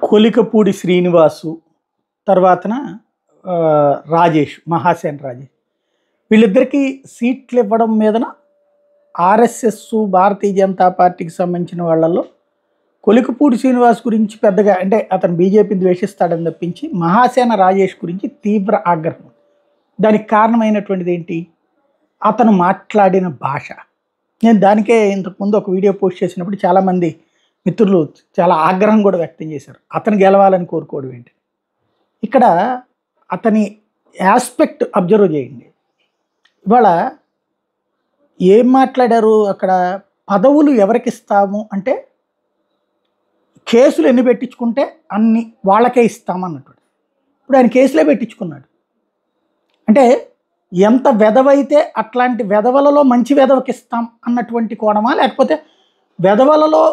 కొలికపూడి శ్రీనివాసు తర్వాతన రాజేష్ మహాసేన్ రాజేష్ వీళ్ళిద్దరికీ సీట్లు ఇవ్వడం మీదన ఆర్ఎస్ఎస్ భారతీయ జనతా పార్టీకి సంబంధించిన వాళ్ళల్లో కొలికపూడి శ్రీనివాస్ గురించి పెద్దగా అంటే అతను బీజేపీని ద్వేషిస్తాడని తప్పించి మహాసేన రాజేష్ గురించి తీవ్ర ఆగ్రహం. దానికి కారణమైనటువంటిది ఏంటి? అతను మాట్లాడిన భాష. నేను దానికే ఇంతకుముందు ఒక వీడియో పోస్ట్ చేసినప్పుడు చాలామంది మిత్రులు చాలా ఆగ్రహం కూడా వ్యక్తం చేశారు. అతను గెలవాలని కోరుకోవడం ఏంటి? ఇక్కడ అతని ఆస్పెక్ట్ అబ్జర్వ్ చేయండి. ఇవాళ ఏం మాట్లాడారు అక్కడ? పదవులు ఎవరికి ఇస్తాము అంటే కేసులు ఎన్ని పెట్టించుకుంటే అన్ని వాళ్ళకే ఇస్తామన్నట్టు. ఇప్పుడు ఆయన కేసులే పెట్టించుకున్నాడు. అంటే ఎంత వెధవైతే అట్లాంటి వెధవలలో మంచి వెధవకి ఇస్తాం అన్నటువంటి కోణమా, లేకపోతే వెధవలలో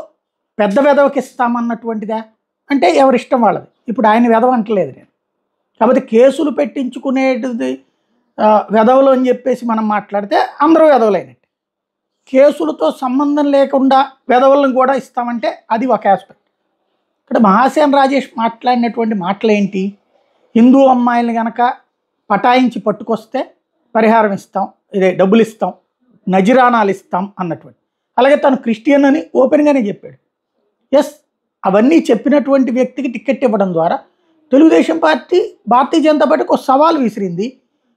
పెద్ద వెధవకి ఇస్తామన్నటువంటిదా? అంటే ఎవరిష్టం వాళ్ళది. ఇప్పుడు ఆయన వెధవ అంటలేదు నేను. కాబట్టి కేసులు పెట్టించుకునేది వెధవలు అని చెప్పేసి మనం మాట్లాడితే అందరూ వెధవలైనట్టు. కేసులతో సంబంధం లేకుండా వెధవలను కూడా ఇస్తామంటే అది ఒక ఆస్పెక్ట్. ఇక్కడ మహాసేన్ రాజేష్ మాట్లాడినటువంటి మాటలేంటి? హిందూ అమ్మాయిలు కనుక పటాయించి పట్టుకొస్తే పరిహారం ఇస్తాం, ఇదే డబ్బులు ఇస్తాం, నజిరానాలు ఇస్తాం అన్నటువంటి. అలాగే తను క్రిస్టియన్ అని ఓపెన్గానే చెప్పాడు. ఎస్, అవన్నీ చెప్పినటువంటి వ్యక్తికి టికెట్ ఇవ్వడం ద్వారా తెలుగుదేశం పార్టీ భారతీయ జనతా పార్టీకి ఒక సవాల్ విసిరింది.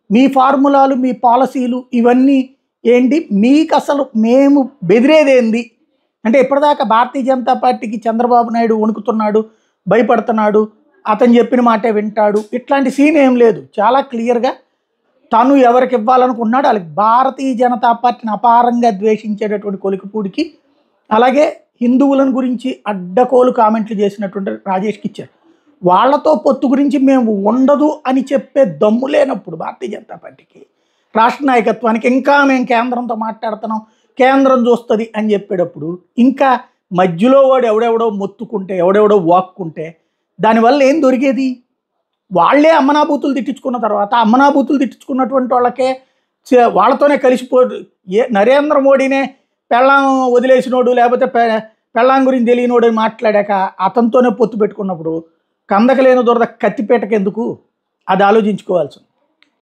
మీ ఫార్ములాలు, మీ పాలసీలు ఇవన్నీ ఏంటి? మీకు అసలు మేము బెదిరేదేంది అంటే ఇప్పటిదాకా భారతీయ జనతా పార్టీకి చంద్రబాబు నాయుడు వణుకుతున్నాడు, భయపడుతున్నాడు, అతను చెప్పిన మాటే వింటాడు, ఇట్లాంటి సీన్ ఏం లేదు. చాలా క్లియర్గా తను ఎవరికి ఇవ్వాలనుకున్నాడు వాళ్ళకి. భారతీయ జనతా పార్టీని అపారంగా ద్వేషించేటటువంటి కొలికపూడికి, అలాగే హిందువులను గురించి అడ్డకోలు కామెంట్లు చేసినటువంటి రాజేష్కి ఇచ్చారు. వాళ్లతో పొత్తు గురించి మేము ఉండదు అని చెప్పే దమ్ము లేనప్పుడు భారతీయ జనతా పార్టీకి, రాష్ట్ర నాయకత్వానికి ఇంకా మేము కేంద్రంతో మాట్లాడుతున్నాం, కేంద్రం చూస్తుంది అని చెప్పేటప్పుడు ఇంకా మధ్యలో వాడు ఎవడెవడో మొత్తుకుంటే, ఎవడెవడో వాక్కుంటే దానివల్ల ఏం దొరికేది? వాళ్ళే అమ్మనాభూతులు తిట్టించుకున్న తర్వాత అమ్మనాభూతులు తిట్టించుకున్నటువంటి వాళ్ళకే వాళ్ళతోనే కలిసిపో. నరేంద్ర మోడీనే పెళ్ళాం వదిలేసినోడు, లేకపోతే పెళ్ళాం గురించి తెలియనోడు అని మాట్లాడాక అతనితోనే పొత్తు పెట్టుకున్నప్పుడు కందకలేని దొరద కత్తిపేటకెందుకు? అది ఆలోచించుకోవాల్సింది.